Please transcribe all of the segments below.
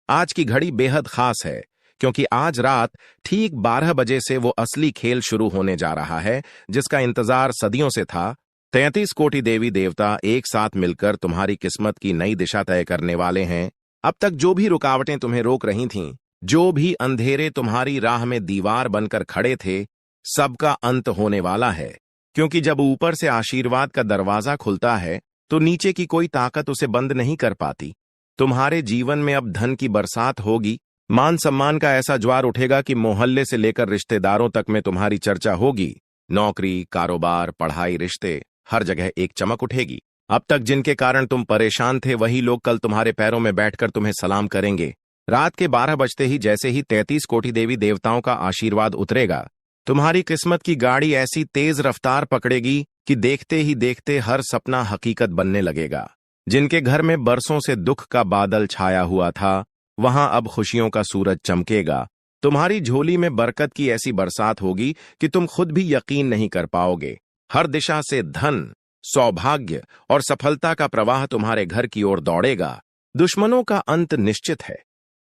आज की घड़ी बेहद खास है, क्योंकि आज रात ठीक 12 बजे से वो असली खेल शुरू होने जा रहा है, जिसका इंतजार सदियों से था। 33 कोटि देवी देवता एक साथ मिलकर तुम्हारी किस्मत की नई दिशा तय करने वाले हैं। अब तक जो भी रुकावटें तुम्हें रोक रही थीं, जो भी अंधेरे तुम्हारी राह में दीवार बनकर खड़े थे, सबका अंत होने वाला है। क्योंकि जब ऊपर से आशीर्वाद का दरवाजा खुलता है, तो नीचे की कोई ताकत उसे बंद नहीं कर पाती। तुम्हारे जीवन में अब धन की बरसात होगी, मान सम्मान का ऐसा ज्वार उठेगा कि मोहल्ले से लेकर रिश्तेदारों तक में तुम्हारी चर्चा होगी। नौकरी, कारोबार, पढ़ाई, रिश्ते, हर जगह एक चमक उठेगी। अब तक जिनके कारण तुम परेशान थे, वही लोग कल तुम्हारे पैरों में बैठकर तुम्हें सलाम करेंगे। रात के 12 बजते ही जैसे ही 33 कोटि देवी देवताओं का आशीर्वाद उतरेगा, तुम्हारी किस्मत की गाड़ी ऐसी तेज रफ्तार पकड़ेगी कि देखते ही देखते हर सपना हकीकत बनने लगेगा। जिनके घर में बरसों से दुख का बादल छाया हुआ था, वहां अब खुशियों का सूरज चमकेगा। तुम्हारी झोली में बरकत की ऐसी बरसात होगी कि तुम खुद भी यकीन नहीं कर पाओगे। हर दिशा से धन, सौभाग्य और सफलता का प्रवाह तुम्हारे घर की ओर दौड़ेगा। दुश्मनों का अंत निश्चित है।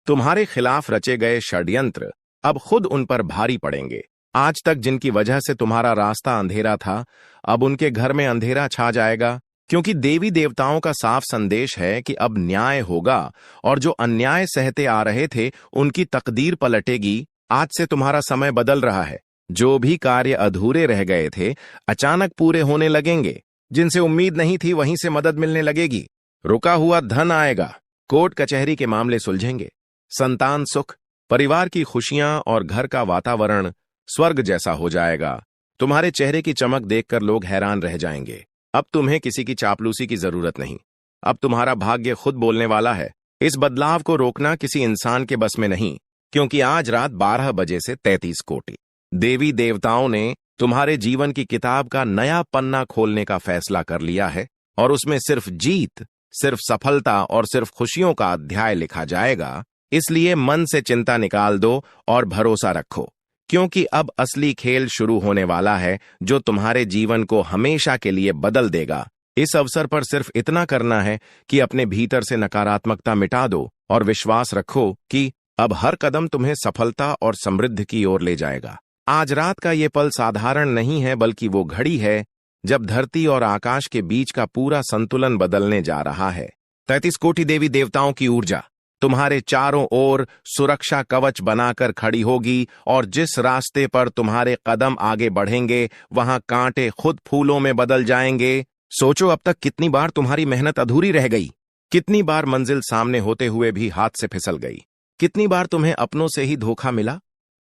तुम्हारे खिलाफ रचे गए षड्यंत्र अब खुद उन पर भारी पड़ेंगे। आज तक जिनकी वजह से तुम्हारा रास्ता अंधेरा था, अब उनके घर में अंधेरा छा जाएगा, क्योंकि देवी देवताओं का साफ संदेश है कि अब न्याय होगा और जो अन्याय सहते आ रहे थे, उनकी तकदीर पलटेगी। आज से तुम्हारा समय बदल रहा है। जो भी कार्य अधूरे रह गए थे, अचानक पूरे होने लगेंगे। जिनसे उम्मीद नहीं थी, वहीं से मदद मिलने लगेगी। रुका हुआ धन आएगा, कोर्ट कचहरी के मामले सुलझेंगे, संतान सुख, परिवार की खुशियां और घर का वातावरण स्वर्ग जैसा हो जाएगा। तुम्हारे चेहरे की चमक देखकर लोग हैरान रह जाएंगे। अब तुम्हें किसी की चापलूसी की जरूरत नहीं। अब तुम्हारा भाग्य खुद बोलने वाला है। इस बदलाव को रोकना किसी इंसान के बस में नहीं, क्योंकि आज रात 12 बजे से 33 कोटि देवी देवताओं ने तुम्हारे जीवन की किताब का नया पन्ना खोलने का फैसला कर लिया है, और उसमें सिर्फ जीत, सिर्फ सफलता और सिर्फ खुशियों का अध्याय लिखा जाएगा। इसलिए मन से चिंता निकाल दो और भरोसा रखो, क्योंकि अब असली खेल शुरू होने वाला है, जो तुम्हारे जीवन को हमेशा के लिए बदल देगा। इस अवसर पर सिर्फ इतना करना है कि अपने भीतर से नकारात्मकता मिटा दो और विश्वास रखो कि अब हर कदम तुम्हें सफलता और समृद्धि की ओर ले जाएगा। आज रात का ये पल साधारण नहीं है, बल्कि वो घड़ी है जब धरती और आकाश के बीच का पूरा संतुलन बदलने जा रहा है। 33 कोटि देवी देवताओं की ऊर्जा तुम्हारे चारों ओर सुरक्षा कवच बनाकर खड़ी होगी, और जिस रास्ते पर तुम्हारे कदम आगे बढ़ेंगे, वहां कांटे खुद फूलों में बदल जाएंगे। सोचो, अब तक कितनी बार तुम्हारी मेहनत अधूरी रह गई, कितनी बार मंजिल सामने होते हुए भी हाथ से फिसल गई, कितनी बार तुम्हें अपनों से ही धोखा मिला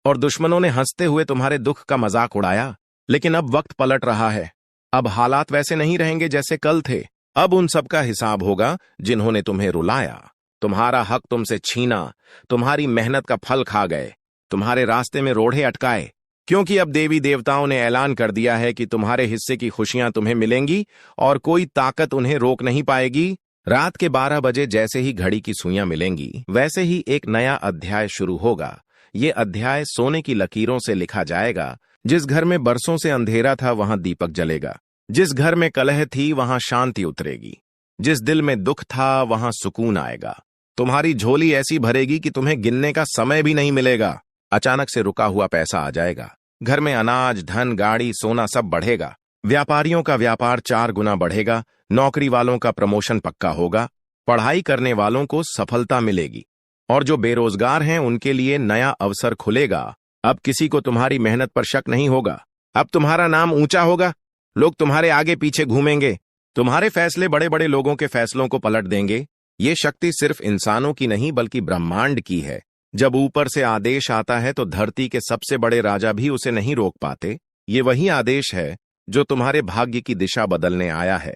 और दुश्मनों ने हंसते हुए तुम्हारे दुख का मजाक उड़ाया। लेकिन अब वक्त पलट रहा है। अब हालात वैसे नहीं रहेंगे जैसे कल थे। अब उन सब का हिसाब होगा जिन्होंने तुम्हें रुलाया, तुम्हारा हक तुमसे छीना, तुम्हारी मेहनत का फल खा गए, तुम्हारे रास्ते में रोड़े अटकाए। क्योंकि अब देवी देवताओं ने ऐलान कर दिया है कि तुम्हारे हिस्से की खुशियां तुम्हें मिलेंगी और कोई ताकत उन्हें रोक नहीं पाएगी। रात के 12 बजे जैसे ही घड़ी की सुइयां मिलेंगी, वैसे ही एक नया अध्याय शुरू होगा। ये अध्याय सोने की लकीरों से लिखा जाएगा। जिस घर में बरसों से अंधेरा था, वहां दीपक जलेगा। जिस घर में कलह थी, वहां शांति उतरेगी। जिस दिल में दुख था, वहां सुकून आएगा। तुम्हारी झोली ऐसी भरेगी कि तुम्हें गिनने का समय भी नहीं मिलेगा। अचानक से रुका हुआ पैसा आ जाएगा। घर में अनाज, धन, गाड़ी, सोना सब बढ़ेगा। व्यापारियों का व्यापार 4 गुना बढ़ेगा। नौकरी वालों का प्रमोशन पक्का होगा। पढ़ाई करने वालों को सफलता मिलेगी, और जो बेरोजगार हैं, उनके लिए नया अवसर खुलेगा। अब किसी को तुम्हारी मेहनत पर शक नहीं होगा। अब तुम्हारा नाम ऊंचा होगा। लोग तुम्हारे आगे पीछे घूमेंगे। तुम्हारे फैसले बड़े बड़े लोगों के फैसलों को पलट देंगे। ये शक्ति सिर्फ इंसानों की नहीं, बल्कि ब्रह्मांड की है। जब ऊपर से आदेश आता है, तो धरती के सबसे बड़े राजा भी उसे नहीं रोक पाते। ये वही आदेश है जो तुम्हारे भाग्य की दिशा बदलने आया है।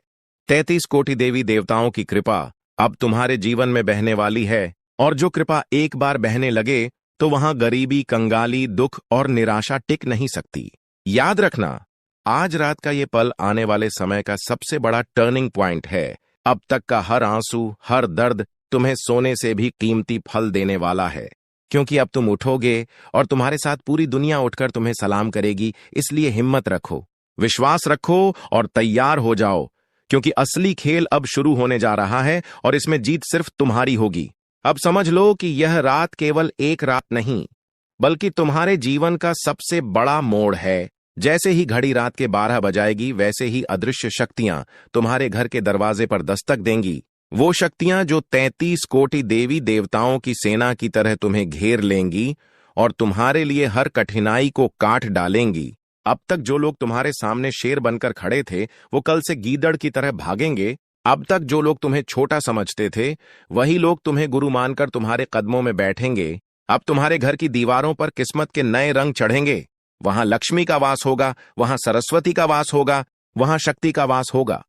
33 कोटि देवी देवताओं की कृपा अब तुम्हारे जीवन में बहने वाली है, और जो कृपा एक बार बहने लगे, तो वहां गरीबी, कंगाली, दुख और निराशा टिक नहीं सकती। याद रखना, आज रात का ये पल आने वाले समय का सबसे बड़ा टर्निंग पॉइंट है। अब तक का हर आंसू, हर दर्द तुम्हें सोने से भी कीमती फल देने वाला है, क्योंकि अब तुम उठोगे और तुम्हारे साथ पूरी दुनिया उठकर तुम्हें सलाम करेगी। इसलिए हिम्मत रखो, विश्वास रखो और तैयार हो जाओ, क्योंकि असली खेल अब शुरू होने जा रहा है, और इसमें जीत सिर्फ तुम्हारी होगी। अब समझ लो कि यह रात केवल एक रात नहीं, बल्कि तुम्हारे जीवन का सबसे बड़ा मोड़ है। जैसे ही घड़ी रात के 12 बजाएगी, वैसे ही अदृश्य शक्तियां तुम्हारे घर के दरवाजे पर दस्तक देंगी। वो शक्तियां जो 33 कोटि देवी देवताओं की सेना की तरह तुम्हें घेर लेंगी और तुम्हारे लिए हर कठिनाई को काट डालेंगी। अब तक जो लोग तुम्हारे सामने शेर बनकर खड़े थे, वो कल से गीदड़ की तरह भागेंगे। अब तक जो लोग तुम्हें छोटा समझते थे, वही लोग तुम्हें गुरु मानकर तुम्हारे कदमों में बैठेंगे। अब तुम्हारे घर की दीवारों पर किस्मत के नए रंग चढ़ेंगे। वहां लक्ष्मी का वास होगा, वहां सरस्वती का वास होगा, वहां शक्ति का वास होगा।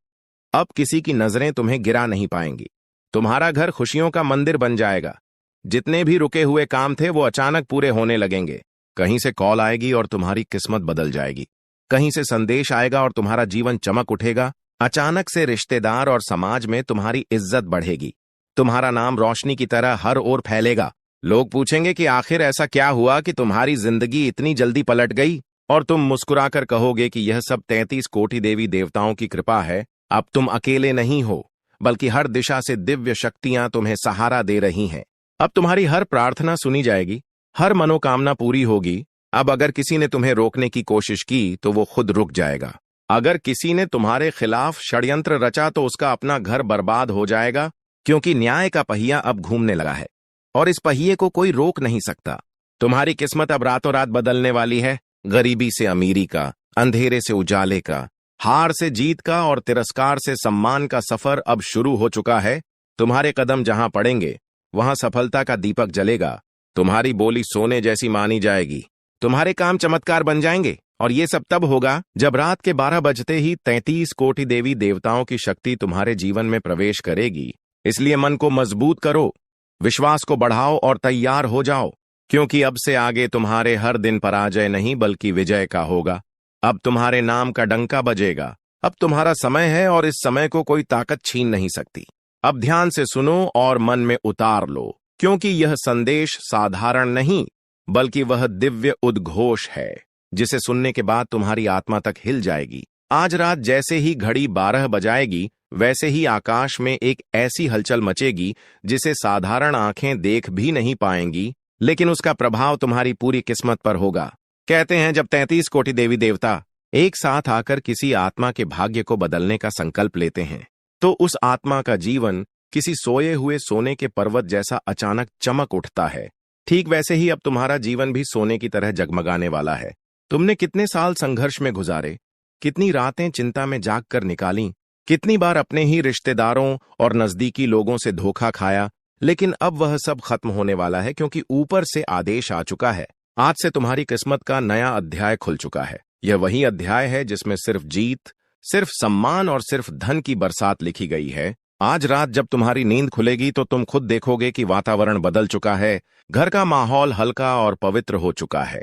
अब किसी की नजरें तुम्हें गिरा नहीं पाएंगी। तुम्हारा घर खुशियों का मंदिर बन जाएगा। जितने भी रुके हुए काम थे, वो अचानक पूरे होने लगेंगे। कहीं से कॉल आएगी और तुम्हारी किस्मत बदल जाएगी। कहीं से संदेश आएगा और तुम्हारा जीवन चमक उठेगा। अचानक से रिश्तेदार और समाज में तुम्हारी इज्जत बढ़ेगी। तुम्हारा नाम रोशनी की तरह हर ओर फैलेगा। लोग पूछेंगे कि आखिर ऐसा क्या हुआ कि तुम्हारी जिंदगी इतनी जल्दी पलट गई, और तुम मुस्कुराकर कहोगे कि यह सब 33 कोटि देवी देवताओं की कृपा है। अब तुम अकेले नहीं हो, बल्कि हर दिशा से दिव्य शक्तियां तुम्हें सहारा दे रही हैं। अब तुम्हारी हर प्रार्थना सुनी जाएगी, हर मनोकामना पूरी होगी। अब अगर किसी ने तुम्हें रोकने की कोशिश की, तो वो खुद रुक जाएगा। अगर किसी ने तुम्हारे खिलाफ षड्यंत्र रचा, तो उसका अपना घर बर्बाद हो जाएगा, क्योंकि न्याय का पहिया अब घूमने लगा है और इस पहिए को कोई रोक नहीं सकता। तुम्हारी किस्मत अब रातों रात बदलने वाली है। गरीबी से अमीरी का, अंधेरे से उजाले का, हार से जीत का और तिरस्कार से सम्मान का सफर अब शुरू हो चुका है। तुम्हारे कदम जहां पड़ेंगे, वहां सफलता का दीपक जलेगा। तुम्हारी बोली सोने जैसी मानी जाएगी। तुम्हारे काम चमत्कार बन जाएंगे, और ये सब तब होगा जब रात के 12 बजते ही 33 कोटि देवी देवताओं की शक्ति तुम्हारे जीवन में प्रवेश करेगी। इसलिए मन को मजबूत करो, विश्वास को बढ़ाओ और तैयार हो जाओ, क्योंकि अब से आगे तुम्हारे हर दिन पराजय नहीं, बल्कि विजय का होगा। अब तुम्हारे नाम का डंका बजेगा। अब तुम्हारा समय है और इस समय को कोई ताकत छीन नहीं सकती। अब ध्यान से सुनो और मन में उतार लो, क्योंकि यह संदेश साधारण नहीं, बल्कि वह दिव्य उद्घोष है, जिसे सुनने के बाद तुम्हारी आत्मा तक हिल जाएगी। आज रात जैसे ही घड़ी 12 बजाएगी, वैसे ही आकाश में एक ऐसी हलचल मचेगी जिसे साधारण आंखें देख भी नहीं पाएंगी, लेकिन उसका प्रभाव तुम्हारी पूरी किस्मत पर होगा। कहते हैं, जब 33 कोटि देवी देवता एक साथ आकर किसी आत्मा के भाग्य को बदलने का संकल्प लेते हैं, तो उस आत्मा का जीवन किसी सोए हुए सोने के पर्वत जैसा अचानक चमक उठता है। ठीक वैसे ही अब तुम्हारा जीवन भी सोने की तरह जगमगाने वाला है। तुमने कितने साल संघर्ष में गुजारे, कितनी रातें चिंता में जाग कर निकाली, कितनी बार अपने ही रिश्तेदारों और नजदीकी लोगों से धोखा खाया, लेकिन अब वह सब खत्म होने वाला है, क्योंकि ऊपर से आदेश आ चुका है। आज से तुम्हारी किस्मत का नया अध्याय खुल चुका है। यह वही अध्याय है जिसमें सिर्फ जीत, सिर्फ सम्मान और सिर्फ धन की बरसात लिखी गई है। आज रात जब तुम्हारी नींद खुलेगी, तो तुम खुद देखोगे कि वातावरण बदल चुका है। घर का माहौल हल्का और पवित्र हो चुका है,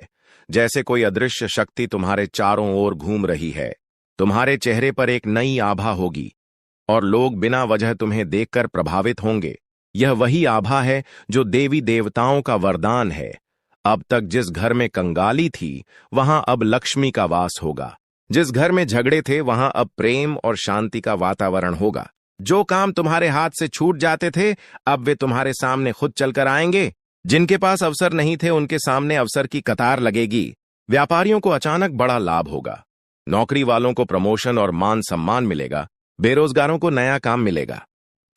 जैसे कोई अदृश्य शक्ति तुम्हारे चारों ओर घूम रही है। तुम्हारे चेहरे पर एक नई आभा होगी और लोग बिना वजह तुम्हें देखकर प्रभावित होंगे। यह वही आभा है जो देवी देवताओं का वरदान है। अब तक जिस घर में कंगाली थी, वहां अब लक्ष्मी का वास होगा। जिस घर में झगड़े थे, वहां अब प्रेम और शांति का वातावरण होगा। जो काम तुम्हारे हाथ से छूट जाते थे, अब वे तुम्हारे सामने खुद चलकर आएंगे। जिनके पास अवसर नहीं थे, उनके सामने अवसर की कतार लगेगी। व्यापारियों को अचानक बड़ा लाभ होगा। नौकरी वालों को प्रमोशन और मान सम्मान मिलेगा। बेरोजगारों को नया काम मिलेगा।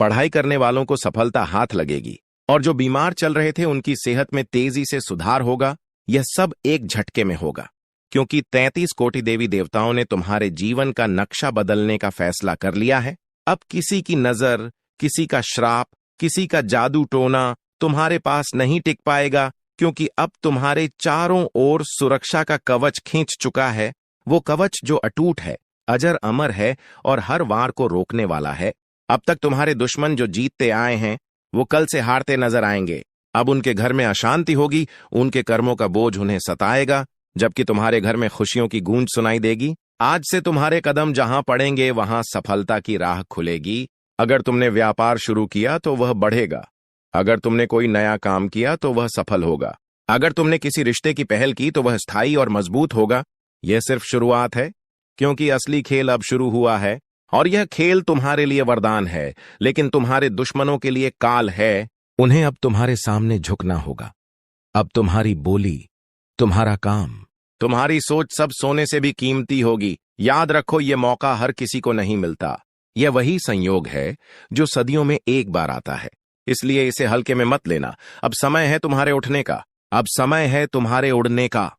पढ़ाई करने वालों को सफलता हाथ लगेगी, और जो बीमार चल रहे थे, उनकी सेहत में तेजी से सुधार होगा। यह सब एक झटके में होगा, क्योंकि 33 कोटि देवी देवताओं ने तुम्हारे जीवन का नक्शा बदलने का फैसला कर लिया है। अब किसी की नजर, किसी का श्राप, किसी का जादू टोना तुम्हारे पास नहीं टिक पाएगा, क्योंकि अब तुम्हारे चारों ओर सुरक्षा का कवच खींच चुका है। वो कवच जो अटूट है, अजर अमर है और हर वार को रोकने वाला है। अब तक तुम्हारे दुश्मन जो जीतते आए हैं, वो कल से हारते नजर आएंगे। अब उनके घर में अशांति होगी, उनके कर्मों का बोझ उन्हें सताएगा, जबकि तुम्हारे घर में खुशियों की गूंज सुनाई देगी। आज से तुम्हारे कदम जहां पड़ेंगे, वहां सफलता की राह खुलेगी। अगर तुमने व्यापार शुरू किया तो वह बढ़ेगा। अगर तुमने कोई नया काम किया तो वह सफल होगा। अगर तुमने किसी रिश्ते की पहल की तो वह स्थायी और मजबूत होगा। यह सिर्फ शुरुआत है, क्योंकि असली खेल अब शुरू हुआ है। और यह खेल तुम्हारे लिए वरदान है, लेकिन तुम्हारे दुश्मनों के लिए काल है। उन्हें अब तुम्हारे सामने झुकना होगा। अब तुम्हारी बोली, तुम्हारा काम, तुम्हारी सोच सब सोने से भी कीमती होगी। याद रखो, ये मौका हर किसी को नहीं मिलता। यह वही संयोग है जो सदियों में एक बार आता है, इसलिए इसे हल्के में मत लेना। अब समय है तुम्हारे उठने का, अब समय है तुम्हारे उड़ने का,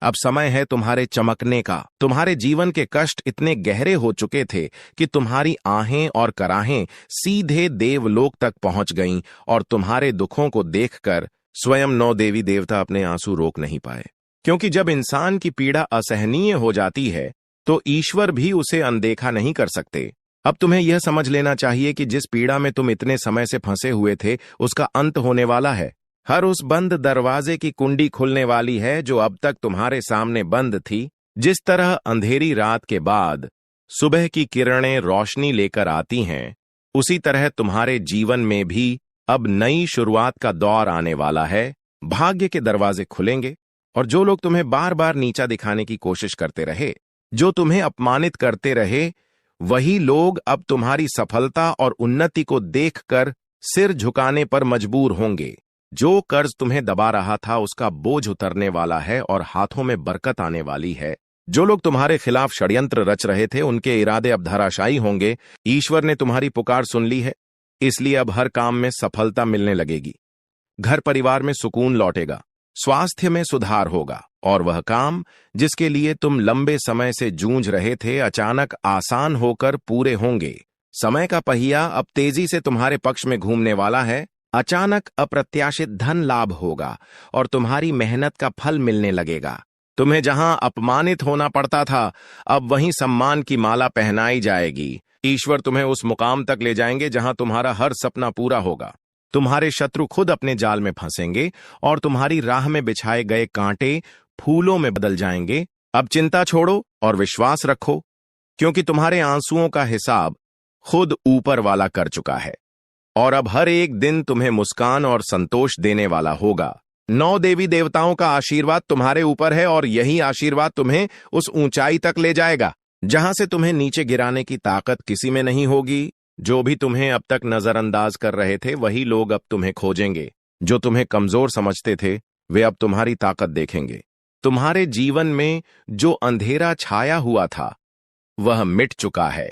अब समय है तुम्हारे चमकने का। तुम्हारे जीवन के कष्ट इतने गहरे हो चुके थे कि तुम्हारी आहें और कराहें सीधे देवलोक तक पहुंच गईं, और तुम्हारे दुखों को देखकर स्वयं 9 देवी देवता अपने आंसू रोक नहीं पाए। क्योंकि जब इंसान की पीड़ा असहनीय हो जाती है तो ईश्वर भी उसे अनदेखा नहीं कर सकते। अब तुम्हें यह समझ लेना चाहिए कि जिस पीड़ा में तुम इतने समय से फंसे हुए थे उसका अंत होने वाला है। हर उस बंद दरवाजे की कुंडी खुलने वाली है जो अब तक तुम्हारे सामने बंद थी। जिस तरह अंधेरी रात के बाद सुबह की किरणें रोशनी लेकर आती हैं, उसी तरह तुम्हारे जीवन में भी अब नई शुरुआत का दौर आने वाला है। भाग्य के दरवाजे खुलेंगे, और जो लोग तुम्हें बार बार नीचा दिखाने की कोशिश करते रहे, जो तुम्हें अपमानित करते रहे, वही लोग अब तुम्हारी सफलता और उन्नति को देखकर सिर झुकाने पर मजबूर होंगे। जो कर्ज तुम्हें दबा रहा था उसका बोझ उतरने वाला है और हाथों में बरकत आने वाली है। जो लोग तुम्हारे खिलाफ षड्यंत्र रच रहे थे उनके इरादे अब धराशायी होंगे। ईश्वर ने तुम्हारी पुकार सुन ली है, इसलिए अब हर काम में सफलता मिलने लगेगी। घर परिवार में सुकून लौटेगा, स्वास्थ्य में सुधार होगा, और वह काम जिसके लिए तुम लंबे समय से जूझ रहे थे अचानक आसान होकर पूरे होंगे। समय का पहिया अब तेजी से तुम्हारे पक्ष में घूमने वाला है। अचानक अप्रत्याशित धन लाभ होगा और तुम्हारी मेहनत का फल मिलने लगेगा। तुम्हें जहां अपमानित होना पड़ता था, अब वहीं सम्मान की माला पहनाई जाएगी। ईश्वर तुम्हें उस मुकाम तक ले जाएंगे जहां तुम्हारा हर सपना पूरा होगा। तुम्हारे शत्रु खुद अपने जाल में फंसेंगे और तुम्हारी राह में बिछाए गए कांटे फूलों में बदल जाएंगे। अब चिंता छोड़ो और विश्वास रखो, क्योंकि तुम्हारे आंसुओं का हिसाब खुद ऊपर वाला कर चुका है, और अब हर एक दिन तुम्हें मुस्कान और संतोष देने वाला होगा। 9 देवी देवताओं का आशीर्वाद तुम्हारे ऊपर है, और यही आशीर्वाद तुम्हें उस ऊंचाई तक ले जाएगा जहां से तुम्हें नीचे गिराने की ताकत किसी में नहीं होगी। जो भी तुम्हें अब तक नजरअंदाज कर रहे थे वही लोग अब तुम्हें खोजेंगे। जो तुम्हें कमजोर समझते थे वे अब तुम्हारी ताकत देखेंगे। तुम्हारे जीवन में जो अंधेरा छाया हुआ था वह मिट चुका है,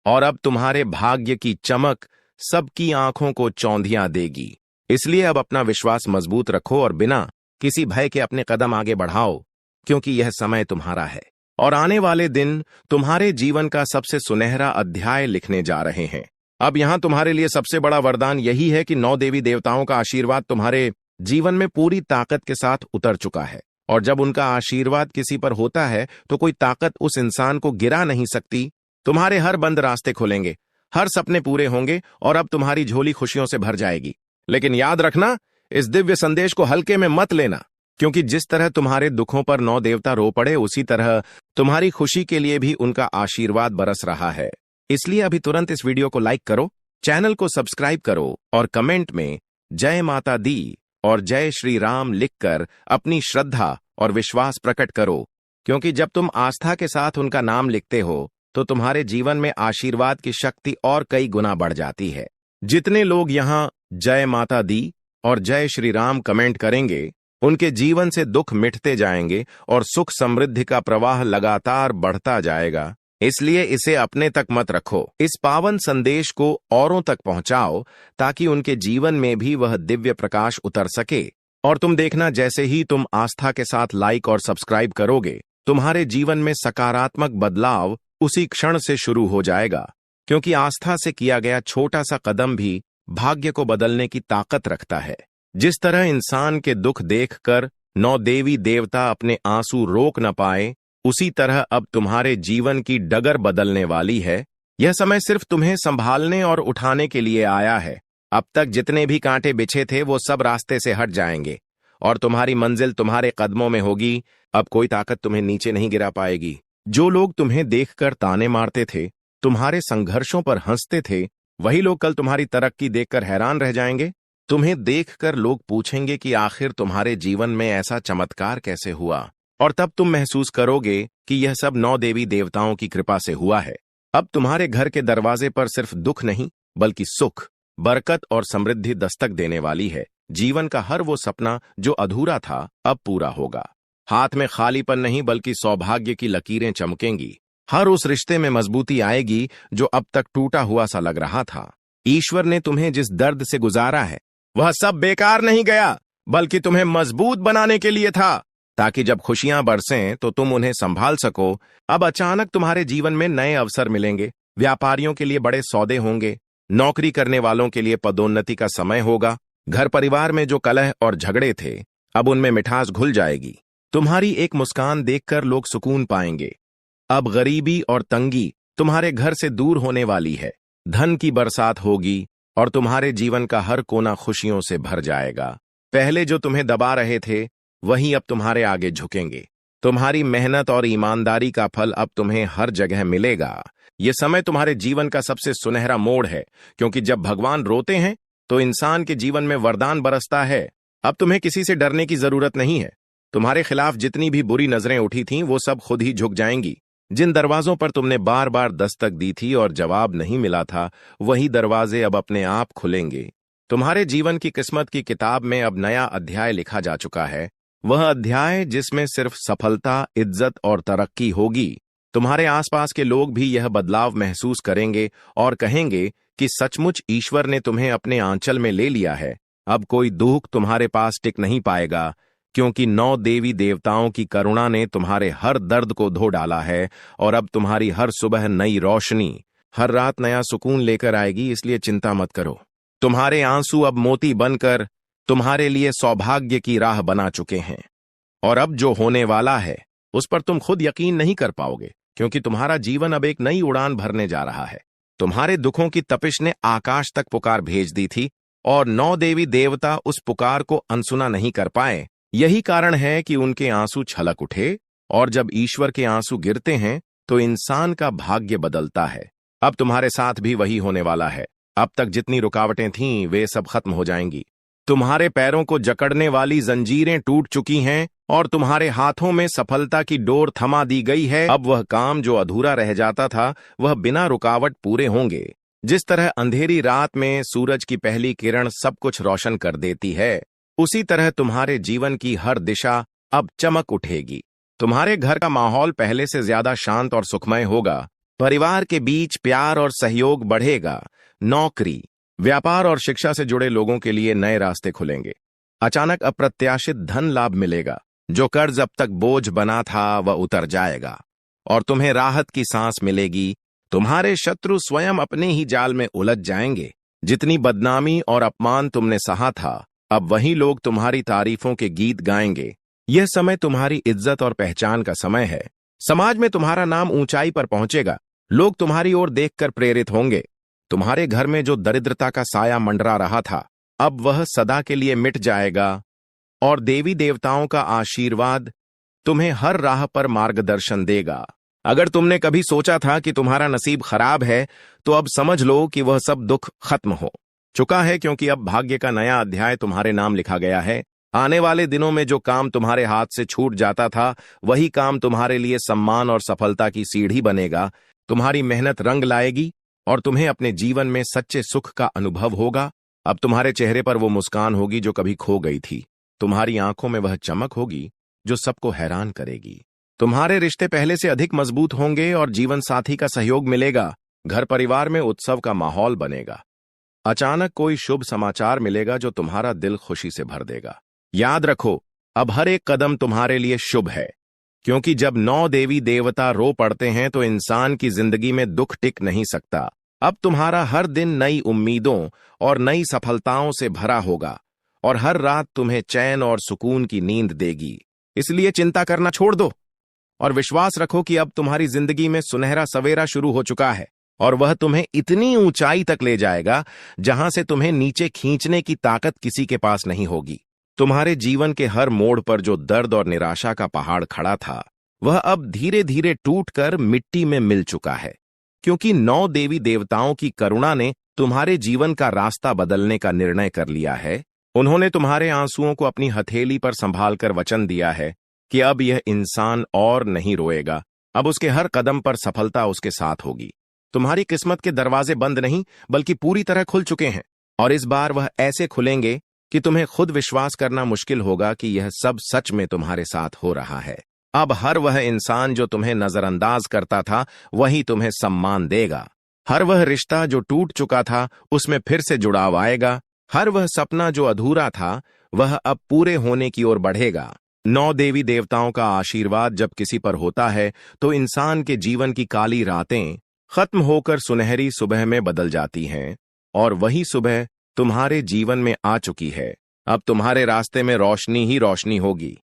और अब तुम्हारे भाग्य की चमक सबकी आंखों को चौंधियां देगी। इसलिए अब अपना विश्वास मजबूत रखो और बिना किसी भय के अपने कदम आगे बढ़ाओ, क्योंकि यह समय तुम्हारा है और आने वाले दिन तुम्हारे जीवन का सबसे सुनहरा अध्याय लिखने जा रहे हैं। अब यहां तुम्हारे लिए सबसे बड़ा वरदान यही है कि 9 देवी देवताओं का आशीर्वाद तुम्हारे जीवन में पूरी ताकत के साथ उतर चुका है, और जब उनका आशीर्वाद किसी पर होता है तो कोई ताकत उस इंसान को गिरा नहीं सकती। तुम्हारे हर बंद रास्ते खुलेंगे, हर सपने पूरे होंगे, और अब तुम्हारी झोली खुशियों से भर जाएगी। लेकिन याद रखना, इस दिव्य संदेश को हल्के में मत लेना, क्योंकि जिस तरह तुम्हारे दुखों पर 9 देवता रो पड़े, उसी तरह तुम्हारी खुशी के लिए भी उनका आशीर्वाद बरस रहा है। इसलिए अभी तुरंत इस वीडियो को लाइक करो, चैनल को सब्सक्राइब करो और कमेंट में जय माता दी और जय श्री राम लिखकर अपनी श्रद्धा और विश्वास प्रकट करो, क्योंकि जब तुम आस्था के साथ उनका नाम लिखते हो तो तुम्हारे जीवन में आशीर्वाद की शक्ति और कई गुना बढ़ जाती है। जितने लोग यहां जय माता दी और जय श्री राम कमेंट करेंगे, उनके जीवन से दुख मिटते जाएंगे और सुख समृद्धि का प्रवाह लगातार बढ़ता जाएगा। इसलिए इसे अपने तक मत रखो, इस पावन संदेश को औरों तक पहुंचाओ, ताकि उनके जीवन में भी वह दिव्य प्रकाश उतर सके। और तुम देखना, जैसे ही तुम आस्था के साथ लाइक और सब्सक्राइब करोगे, तुम्हारे जीवन में सकारात्मक बदलाव उसी क्षण से शुरू हो जाएगा, क्योंकि आस्था से किया गया छोटा सा कदम भी भाग्य को बदलने की ताकत रखता है। जिस तरह इंसान के दुख देखकर 9 देवी देवता अपने आंसू रोक न पाए, उसी तरह अब तुम्हारे जीवन की डगर बदलने वाली है। यह समय सिर्फ तुम्हें संभालने और उठाने के लिए आया है। अब तक जितने भी कांटे बिछे थे वो सब रास्ते से हट जाएंगे और तुम्हारी मंजिल तुम्हारे कदमों में होगी। अब कोई ताकत तुम्हें नीचे नहीं गिरा पाएगी। जो लोग तुम्हें देखकर ताने मारते थे, तुम्हारे संघर्षों पर हंसते थे, वही लोग कल तुम्हारी तरक्की देखकर हैरान रह जाएंगे। तुम्हें देखकर लोग पूछेंगे कि आखिर तुम्हारे जीवन में ऐसा चमत्कार कैसे हुआ, और तब तुम महसूस करोगे कि यह सब 9 देवी देवताओं की कृपा से हुआ है। अब तुम्हारे घर के दरवाजे पर सिर्फ दुख नहीं, बल्कि सुख, बरकत और समृद्धि दस्तक देने वाली है। जीवन का हर वो सपना जो अधूरा था अब पूरा होगा। हाथ में खालीपन नहीं बल्कि सौभाग्य की लकीरें चमकेंगी। हर उस रिश्ते में मजबूती आएगी जो अब तक टूटा हुआ सा लग रहा था। ईश्वर ने तुम्हें जिस दर्द से गुजारा है वह सब बेकार नहीं गया, बल्कि तुम्हें मजबूत बनाने के लिए था, ताकि जब खुशियां बरसें तो तुम उन्हें संभाल सको। अब अचानक तुम्हारे जीवन में नए अवसर मिलेंगे। व्यापारियों के लिए बड़े सौदे होंगे, नौकरी करने वालों के लिए पदोन्नति का समय होगा। घर परिवार में जो कलह और झगड़े थे अब उनमें मिठास घुल जाएगी। तुम्हारी एक मुस्कान देखकर लोग सुकून पाएंगे। अब गरीबी और तंगी तुम्हारे घर से दूर होने वाली है। धन की बरसात होगी और तुम्हारे जीवन का हर कोना खुशियों से भर जाएगा। पहले जो तुम्हें दबा रहे थे वही अब तुम्हारे आगे झुकेंगे। तुम्हारी मेहनत और ईमानदारी का फल अब तुम्हें हर जगह मिलेगा। ये समय तुम्हारे जीवन का सबसे सुनहरा मोड़ है, क्योंकि जब भगवान रोते हैं तो इंसान के जीवन में वरदान बरसता है। अब तुम्हें किसी से डरने की जरूरत नहीं है। तुम्हारे खिलाफ जितनी भी बुरी नजरें उठी थीं वो सब खुद ही झुक जाएंगी। जिन दरवाजों पर तुमने बार बार दस्तक दी थी और जवाब नहीं मिला था वही दरवाजे अब अपने आप खुलेंगे। तुम्हारे जीवन की किस्मत की किताब में अब नया अध्याय लिखा जा चुका है। वह अध्याय जिसमें सिर्फ सफलता, इज्जत और तरक्की होगी। तुम्हारे आसपास के लोग भी यह बदलाव महसूस करेंगे और कहेंगे कि सचमुच ईश्वर ने तुम्हें अपने आंचल में ले लिया है। अब कोई दुख तुम्हारे पास टिक नहीं पाएगा, क्योंकि 9 देवी देवताओं की करुणा ने तुम्हारे हर दर्द को धो डाला है और अब तुम्हारी हर सुबह नई रोशनी, हर रात नया सुकून लेकर आएगी। इसलिए चिंता मत करो। तुम्हारे आंसू अब मोती बनकर तुम्हारे लिए सौभाग्य की राह बना चुके हैं। और अब जो होने वाला है उस पर तुम खुद यकीन नहीं कर पाओगे, क्योंकि तुम्हारा जीवन अब एक नई उड़ान भरने जा रहा है। तुम्हारे दुखों की तपिश ने आकाश तक पुकार भेज दी थी और 9 देवी देवता उस पुकार को अनसुना नहीं कर पाए। यही कारण है कि उनके आंसू छलक उठे, और जब ईश्वर के आंसू गिरते हैं तो इंसान का भाग्य बदलता है। अब तुम्हारे साथ भी वही होने वाला है। अब तक जितनी रुकावटें थीं वे सब खत्म हो जाएंगी। तुम्हारे पैरों को जकड़ने वाली जंजीरें टूट चुकी हैं और तुम्हारे हाथों में सफलता की डोर थमा दी गई है। अब वह काम जो अधूरा रह जाता था वह बिना रुकावट पूरे होंगे। जिस तरह अंधेरी रात में सूरज की पहली किरण सब कुछ रोशन कर देती है, उसी तरह तुम्हारे जीवन की हर दिशा अब चमक उठेगी। तुम्हारे घर का माहौल पहले से ज्यादा शांत और सुखमय होगा। परिवार के बीच प्यार और सहयोग बढ़ेगा। नौकरी, व्यापार और शिक्षा से जुड़े लोगों के लिए नए रास्ते खुलेंगे। अचानक अप्रत्याशित धन लाभ मिलेगा। जो कर्ज अब तक बोझ बना था वह उतर जाएगा और तुम्हें राहत की सांस मिलेगी। तुम्हारे शत्रु स्वयं अपने ही जाल में उलझ जाएंगे। जितनी बदनामी और अपमान तुमने सहा था अब वही लोग तुम्हारी तारीफों के गीत गाएंगे। यह समय तुम्हारी इज्जत और पहचान का समय है। समाज में तुम्हारा नाम ऊंचाई पर पहुंचेगा। लोग तुम्हारी ओर देखकर प्रेरित होंगे। तुम्हारे घर में जो दरिद्रता का साया मंडरा रहा था अब वह सदा के लिए मिट जाएगा और देवी देवताओं का आशीर्वाद तुम्हें हर राह पर मार्गदर्शन देगा। अगर तुमने कभी सोचा था कि तुम्हारा नसीब खराब है तो अब समझ लो कि वह सब दुख खत्म हो चुका है, क्योंकि अब भाग्य का नया अध्याय तुम्हारे नाम लिखा गया है। आने वाले दिनों में जो काम तुम्हारे हाथ से छूट जाता था वही काम तुम्हारे लिए सम्मान और सफलता की सीढ़ी बनेगा। तुम्हारी मेहनत रंग लाएगी और तुम्हें अपने जीवन में सच्चे सुख का अनुभव होगा। अब तुम्हारे चेहरे पर वो मुस्कान होगी जो कभी खो गई थी। तुम्हारी आंखों में वह चमक होगी जो सबको हैरान करेगी। तुम्हारे रिश्ते पहले से अधिक मजबूत होंगे और जीवन साथी का सहयोग मिलेगा। घर परिवार में उत्सव का माहौल बनेगा। अचानक कोई शुभ समाचार मिलेगा जो तुम्हारा दिल खुशी से भर देगा। याद रखो, अब हर एक कदम तुम्हारे लिए शुभ है, क्योंकि जब 9 देवी देवता रो पड़ते हैं तो इंसान की जिंदगी में दुख टिक नहीं सकता। अब तुम्हारा हर दिन नई उम्मीदों और नई सफलताओं से भरा होगा और हर रात तुम्हें चैन और सुकून की नींद देगी। इसलिए चिंता करना छोड़ दो और विश्वास रखो कि अब तुम्हारी जिंदगी में सुनहरा सवेरा शुरू हो चुका है और वह तुम्हें इतनी ऊंचाई तक ले जाएगा जहां से तुम्हें नीचे खींचने की ताकत किसी के पास नहीं होगी। तुम्हारे जीवन के हर मोड़ पर जो दर्द और निराशा का पहाड़ खड़ा था वह अब धीरे धीरे टूटकर मिट्टी में मिल चुका है, क्योंकि 9 देवी देवताओं की करुणा ने तुम्हारे जीवन का रास्ता बदलने का निर्णय कर लिया है। उन्होंने तुम्हारे आंसुओं को अपनी हथेली पर संभालकर वचन दिया है कि अब यह इंसान और नहीं रोएगा। अब उसके हर कदम पर सफलता उसके साथ होगी। तुम्हारी किस्मत के दरवाजे बंद नहीं बल्कि पूरी तरह खुल चुके हैं। और इस बार वह ऐसे खुलेंगे कि तुम्हें खुद विश्वास करना मुश्किल होगा कि यह सब सच में तुम्हारे साथ हो रहा है। अब हर वह इंसान जो तुम्हें नजरअंदाज करता था वही तुम्हें सम्मान देगा। हर वह रिश्ता जो टूट चुका था उसमें फिर से जुड़ाव आएगा। हर वह सपना जो अधूरा था वह अब पूरे होने की ओर बढ़ेगा। 9 देवी देवताओं का आशीर्वाद जब किसी पर होता है तो इंसान के जीवन की काली रातें खत्म होकर सुनहरी सुबह में बदल जाती हैं, और वही सुबह तुम्हारे जीवन में आ चुकी है। अब तुम्हारे रास्ते में रोशनी ही रोशनी होगी।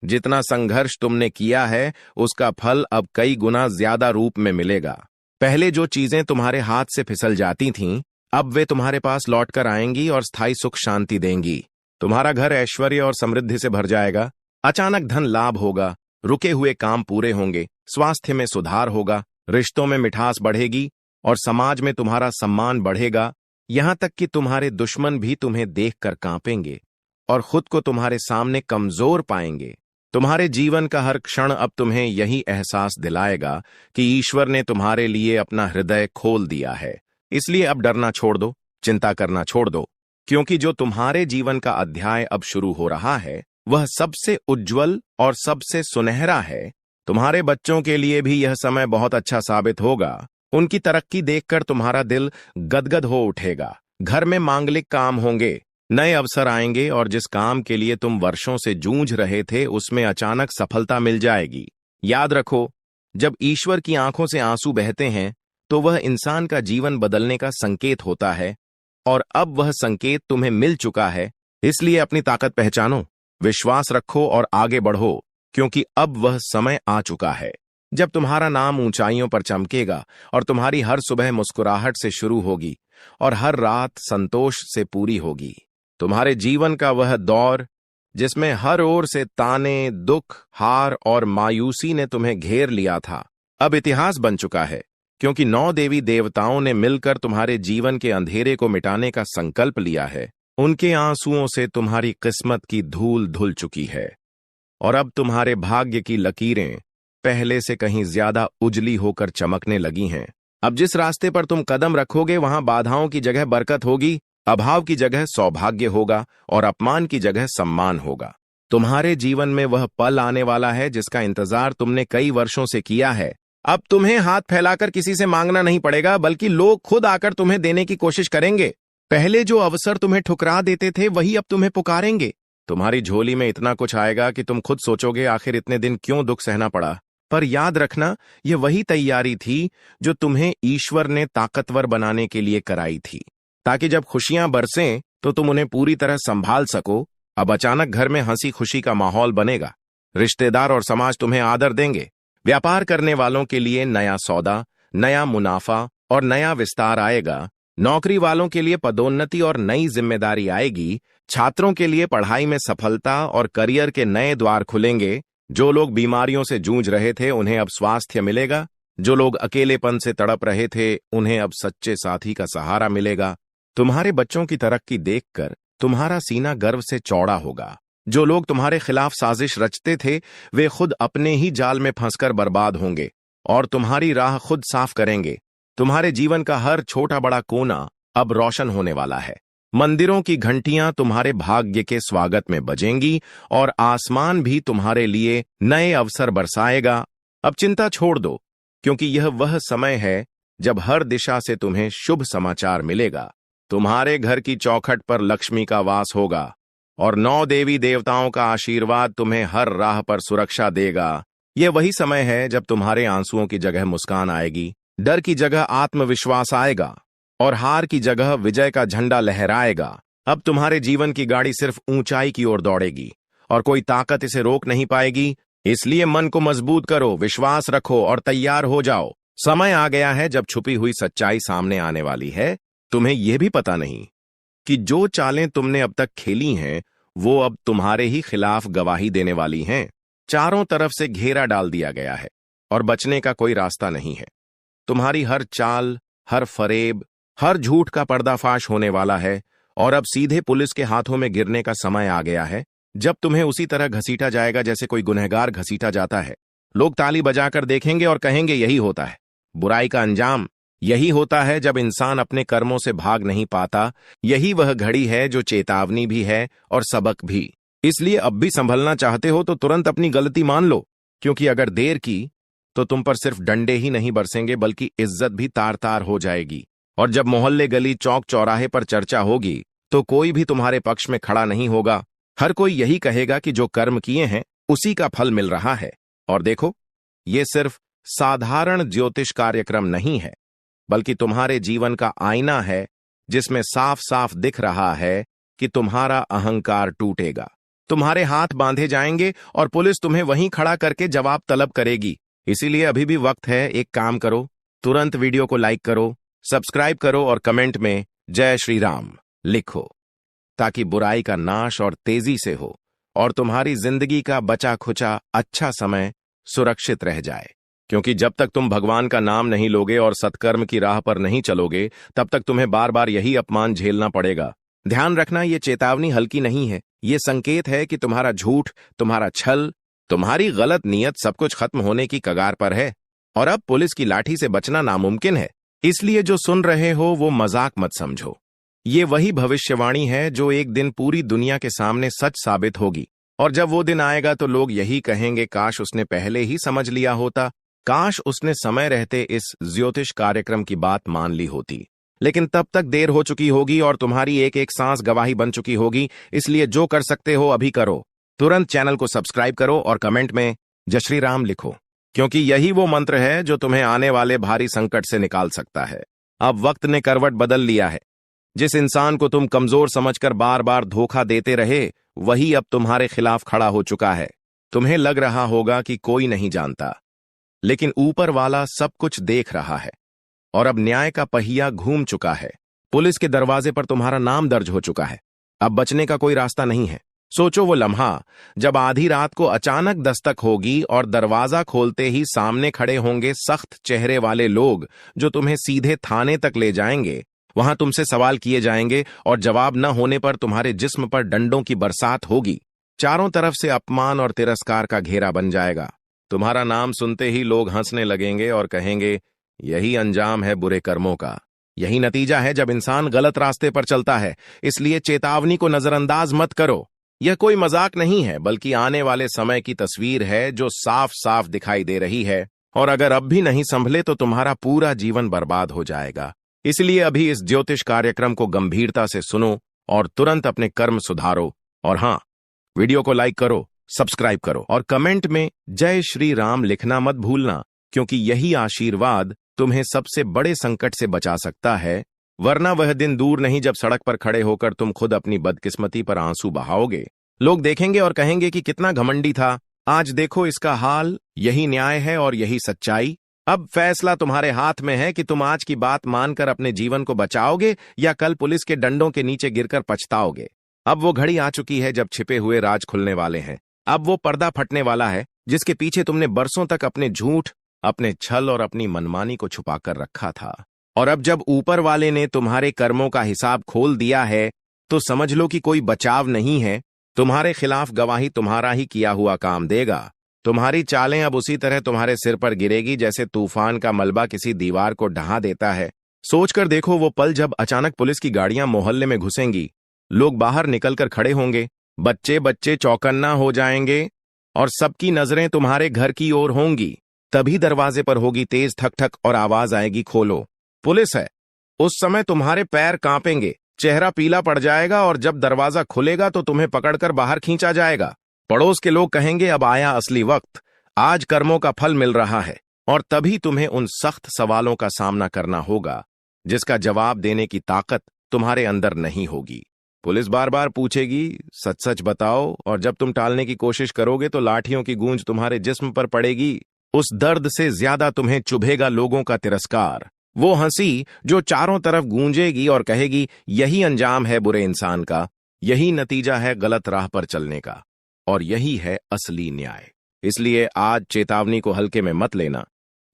जितना संघर्ष तुमने किया है उसका फल अब कई गुना ज्यादा रूप में मिलेगा। पहले जो चीजें तुम्हारे हाथ से फिसल जाती थीं, अब वे तुम्हारे पास लौटकर आएंगी और स्थायी सुख शांति देंगी। तुम्हारा घर ऐश्वर्य और समृद्धि से भर जाएगा। अचानक धन लाभ होगा, रुके हुए काम पूरे होंगे, स्वास्थ्य में सुधार होगा, रिश्तों में मिठास बढ़ेगी और समाज में तुम्हारा सम्मान बढ़ेगा। यहां तक कि तुम्हारे दुश्मन भी तुम्हें देखकर कांपेंगे और खुद को तुम्हारे सामने कमजोर पाएंगे। तुम्हारे जीवन का हर क्षण अब तुम्हें यही एहसास दिलाएगा कि ईश्वर ने तुम्हारे लिए अपना हृदय खोल दिया है। इसलिए अब डरना छोड़ दो, चिंता करना छोड़ दो, क्योंकि जो तुम्हारे जीवन का अध्याय अब शुरू हो रहा है वह सबसे उज्जवल और सबसे सुनहरा है। तुम्हारे बच्चों के लिए भी यह समय बहुत अच्छा साबित होगा। उनकी तरक्की देखकर तुम्हारा दिल गदगद हो उठेगा। घर में मांगलिक काम होंगे, नए अवसर आएंगे और जिस काम के लिए तुम वर्षों से जूझ रहे थे उसमें अचानक सफलता मिल जाएगी। याद रखो, जब ईश्वर की आंखों से आंसू बहते हैं तो वह इंसान का जीवन बदलने का संकेत होता है, और अब वह संकेत तुम्हें मिल चुका है। इसलिए अपनी ताकत पहचानो, विश्वास रखो और आगे बढ़ो, क्योंकि अब वह समय आ चुका है जब तुम्हारा नाम ऊंचाइयों पर चमकेगा और तुम्हारी हर सुबह मुस्कुराहट से शुरू होगी और हर रात संतोष से पूरी होगी। तुम्हारे जीवन का वह दौर जिसमें हर ओर से ताने, दुख, हार और मायूसी ने तुम्हें घेर लिया था, अब इतिहास बन चुका है, क्योंकि 9 देवी देवताओं ने मिलकर तुम्हारे जीवन के अंधेरे को मिटाने का संकल्प लिया है। उनके आंसुओं से तुम्हारी किस्मत की धूल धुल चुकी है और अब तुम्हारे भाग्य की लकीरें पहले से कहीं ज्यादा उजली होकर चमकने लगी हैं। अब जिस रास्ते पर तुम कदम रखोगे वहां बाधाओं की जगह बरकत होगी, अभाव की जगह सौभाग्य होगा और अपमान की जगह सम्मान होगा। तुम्हारे जीवन में वह पल आने वाला है जिसका इंतजार तुमने कई वर्षों से किया है। अब तुम्हें हाथ फैलाकर किसी से मांगना नहीं पड़ेगा, बल्कि लोग खुद आकर तुम्हें देने की कोशिश करेंगे। पहले जो अवसर तुम्हें ठुकरा देते थे वही अब तुम्हें पुकारेंगे। तुम्हारी झोली में इतना कुछ आएगा कि तुम खुद सोचोगे आखिर इतने दिन क्यों दुख सहना पड़ा। पर याद रखना, यह वही तैयारी थी जो तुम्हें ईश्वर ने ताकतवर बनाने के लिए कराई थी, ताकि जब खुशियां बरसें तो तुम उन्हें पूरी तरह संभाल सको। अब अचानक घर में हंसी खुशी का माहौल बनेगा, रिश्तेदार और समाज तुम्हें आदर देंगे। व्यापार करने वालों के लिए नया सौदा, नया मुनाफा और नया विस्तार आएगा। नौकरी वालों के लिए पदोन्नति और नई जिम्मेदारी आएगी। छात्रों के लिए पढ़ाई में सफलता और करियर के नए द्वार खुलेंगे। जो लोग बीमारियों से जूझ रहे थे उन्हें अब स्वास्थ्य मिलेगा। जो लोग अकेलेपन से तड़प रहे थे उन्हें अब सच्चे साथी का सहारा मिलेगा। तुम्हारे बच्चों की तरक्की देखकर तुम्हारा सीना गर्व से चौड़ा होगा। जो लोग तुम्हारे खिलाफ साजिश रचते थे वे खुद अपने ही जाल में फंसकर बर्बाद होंगे और तुम्हारी राह खुद साफ करेंगे। तुम्हारे जीवन का हर छोटा बड़ा कोना अब रोशन होने वाला है। मंदिरों की घंटियां तुम्हारे भाग्य के स्वागत में बजेंगी और आसमान भी तुम्हारे लिए नए अवसर बरसाएगा। अब चिंता छोड़ दो, क्योंकि यह वह समय है जब हर दिशा से तुम्हें शुभ समाचार मिलेगा। तुम्हारे घर की चौखट पर लक्ष्मी का वास होगा और 9 देवी देवताओं का आशीर्वाद तुम्हें हर राह पर सुरक्षा देगा। यह वही समय है जब तुम्हारे आंसुओं की जगह मुस्कान आएगी, डर की जगह आत्मविश्वास आएगा और हार की जगह विजय का झंडा लहराएगा। अब तुम्हारे जीवन की गाड़ी सिर्फ ऊंचाई की ओर दौड़ेगी और कोई ताकत इसे रोक नहीं पाएगी। इसलिए मन को मजबूत करो, विश्वास रखो और तैयार हो जाओ। समय आ गया है जब छुपी हुई सच्चाई सामने आने वाली है। तुम्हें यह भी पता नहीं कि जो चालें तुमने अब तक खेली हैं वो अब तुम्हारे ही खिलाफ गवाही देने वाली हैं। चारों तरफ से घेरा डाल दिया गया है और बचने का कोई रास्ता नहीं है। तुम्हारी हर चाल, हर फरेब, हर झूठ का पर्दाफाश होने वाला है और अब सीधे पुलिस के हाथों में गिरने का समय आ गया है, जब तुम्हें उसी तरह घसीटा जाएगा जैसे कोई गुनहगार घसीटा जाता है। लोग ताली बजाकर देखेंगे और कहेंगे यही होता है। बुराई का अंजाम यही होता है जब इंसान अपने कर्मों से भाग नहीं पाता। यही वह घड़ी है जो चेतावनी भी है और सबक भी। इसलिए अब भी संभलना चाहते हो तो तुरंत अपनी गलती मान लो, क्योंकि अगर देर की तो तुम पर सिर्फ डंडे ही नहीं बरसेंगे बल्कि इज्जत भी तार तार हो जाएगी। और जब मोहल्ले, गली, चौक चौराहे पर चर्चा होगी तो कोई भी तुम्हारे पक्ष में खड़ा नहीं होगा। हर कोई यही कहेगा कि जो कर्म किए हैं उसी का फल मिल रहा है। और देखो, ये सिर्फ साधारण ज्योतिष कार्यक्रम नहीं है, बल्कि तुम्हारे जीवन का आईना है, जिसमें साफ साफ दिख रहा है कि तुम्हारा अहंकार टूटेगा, तुम्हारे हाथ बांधे जाएंगे और पुलिस तुम्हें वहीं खड़ा करके जवाब तलब करेगी। इसीलिए अभी भी वक्त है, एक काम करो, तुरंत वीडियो को लाइक करो, सब्सक्राइब करो और कमेंट में जय श्री राम लिखो, ताकि बुराई का नाश और तेजी से हो और तुम्हारी जिंदगी का बचा खुचा अच्छा समय सुरक्षित रह जाए। क्योंकि जब तक तुम भगवान का नाम नहीं लोगे और सत्कर्म की राह पर नहीं चलोगे, तब तक तुम्हें बार बार यही अपमान झेलना पड़ेगा। ध्यान रखना, ये चेतावनी हल्की नहीं है। ये संकेत है कि तुम्हारा झूठ, तुम्हारा छल, तुम्हारी गलत नीयत सब कुछ खत्म होने की कगार पर है और अब पुलिस की लाठी से बचना नामुमकिन है। इसलिए जो सुन रहे हो वो मजाक मत समझो। ये वही भविष्यवाणी है जो एक दिन पूरी दुनिया के सामने सच साबित होगी। और जब वो दिन आएगा तो लोग यही कहेंगे, काश उसने पहले ही समझ लिया होता, काश उसने समय रहते इस ज्योतिष कार्यक्रम की बात मान ली होती। लेकिन तब तक देर हो चुकी होगी और तुम्हारी एक एक सांस गवाही बन चुकी होगी। इसलिए जो कर सकते हो अभी करो, तुरंत चैनल को सब्सक्राइब करो और कमेंट में जय श्री राम लिखो, क्योंकि यही वो मंत्र है जो तुम्हें आने वाले भारी संकट से निकाल सकता है। अब वक्त ने करवट बदल लिया है। जिस इंसान को तुम कमजोर समझकर बार बार धोखा देते रहे, वही अब तुम्हारे खिलाफ खड़ा हो चुका है। तुम्हें लग रहा होगा कि कोई नहीं जानता, लेकिन ऊपर वाला सब कुछ देख रहा है और अब न्याय का पहिया घूम चुका है। पुलिस के दरवाजे पर तुम्हारा नाम दर्ज हो चुका है। अब बचने का कोई रास्ता नहीं है। सोचो वो लम्हा जब आधी रात को अचानक दस्तक होगी और दरवाजा खोलते ही सामने खड़े होंगे सख्त चेहरे वाले लोग, जो तुम्हें सीधे थाने तक ले जाएंगे। वहां तुमसे सवाल किए जाएंगे और जवाब न होने पर तुम्हारे जिस्म पर डंडों की बरसात होगी। चारों तरफ से अपमान और तिरस्कार का घेरा बन जाएगा। तुम्हारा नाम सुनते ही लोग हंसने लगेंगे और कहेंगे, यही अंजाम है बुरे कर्मों का, यही नतीजा है जब इंसान गलत रास्ते पर चलता है। इसलिए चेतावनी को नजरअंदाज मत करो। यह कोई मजाक नहीं है, बल्कि आने वाले समय की तस्वीर है जो साफ साफ दिखाई दे रही है। और अगर अब भी नहीं संभले तो तुम्हारा पूरा जीवन बर्बाद हो जाएगा। इसलिए अभी इस ज्योतिष कार्यक्रम को गंभीरता से सुनो और तुरंत अपने कर्म सुधारो। और हां, वीडियो को लाइक करो, सब्सक्राइब करो और कमेंट में जय श्री राम लिखना मत भूलना, क्योंकि यही आशीर्वाद तुम्हें सबसे बड़े संकट से बचा सकता है। वरना वह दिन दूर नहीं जब सड़क पर खड़े होकर तुम खुद अपनी बदकिस्मती पर आंसू बहाओगे। लोग देखेंगे और कहेंगे कि कितना घमंडी था, आज देखो इसका हाल। यही न्याय है और यही सच्चाई। अब फैसला तुम्हारे हाथ में है कि तुम आज की बात मानकर अपने जीवन को बचाओगे या कल पुलिस के डंडों के नीचे गिरकर पछताओगे। अब वो घड़ी आ चुकी है जब छिपे हुए राज खुलने वाले हैं। अब वो पर्दा फटने वाला है जिसके पीछे तुमने बरसों तक अपने झूठ, अपने छल और अपनी मनमानी को छुपाकर रखा था। और अब जब ऊपर वाले ने तुम्हारे कर्मों का हिसाब खोल दिया है, तो समझ लो कि कोई बचाव नहीं है। तुम्हारे खिलाफ गवाही तुम्हारा ही किया हुआ काम देगा। तुम्हारी चालें अब उसी तरह तुम्हारे सिर पर गिरेगी जैसे तूफान का मलबा किसी दीवार को ढहा देता है। सोचकर देखो वो पल जब अचानक पुलिस की गाड़ियां मोहल्ले में घुसेंगी, लोग बाहर निकलकर खड़े होंगे, बच्चे बच्चे चौकन्ना हो जाएंगे और सबकी नजरें तुम्हारे घर की ओर होंगी। तभी दरवाजे पर होगी तेज ठक ठक और आवाज आएगी, खोलो, पुलिस है। उस समय तुम्हारे पैर कांपेंगे, चेहरा पीला पड़ जाएगा और जब दरवाजा खुलेगा तो तुम्हें पकड़कर बाहर खींचा जाएगा। पड़ोस के लोग कहेंगे, अब आया असली वक्त, आज कर्मों का फल मिल रहा है। और तभी तुम्हें उन सख्त सवालों का सामना करना होगा जिसका जवाब देने की ताकत तुम्हारे अंदर नहीं होगी। पुलिस बार बार पूछेगी, सच सच बताओ, और जब तुम टालने की कोशिश करोगे तो लाठियों की गूंज तुम्हारे जिस्म पर पड़ेगी। उस दर्द से ज्यादा तुम्हें चुभेगा लोगों का तिरस्कार, वो हंसी जो चारों तरफ गूंजेगी और कहेगी, यही अंजाम है बुरे इंसान का, यही नतीजा है गलत राह पर चलने का, और यही है असली न्याय। इसलिए आज चेतावनी को हल्के में मत लेना।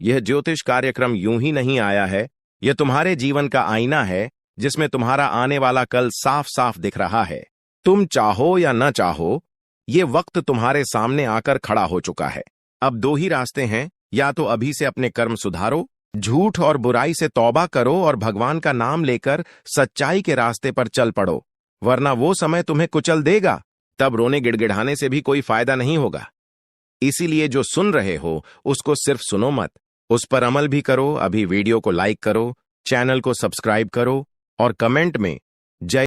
यह ज्योतिष कार्यक्रम यूं ही नहीं आया है, यह तुम्हारे जीवन का आईना है जिसमें तुम्हारा आने वाला कल साफ साफ दिख रहा है। तुम चाहो या न चाहो, ये वक्त तुम्हारे सामने आकर खड़ा हो चुका है। अब दो ही रास्ते हैं, या तो अभी से अपने कर्म सुधारो झूठ और बुराई से तौबा करो और भगवान का नाम लेकर सच्चाई के रास्ते पर चल पड़ो, वरना वो समय तुम्हें कुचल देगा। तब रोने गिड़गिड़ाने से भी कोई फायदा नहीं होगा। इसीलिए जो सुन रहे हो उसको सिर्फ सुनो मत, उस पर अमल भी करो। अभी वीडियो को लाइक करो, चैनल को सब्सक्राइब करो और कमेंट में जय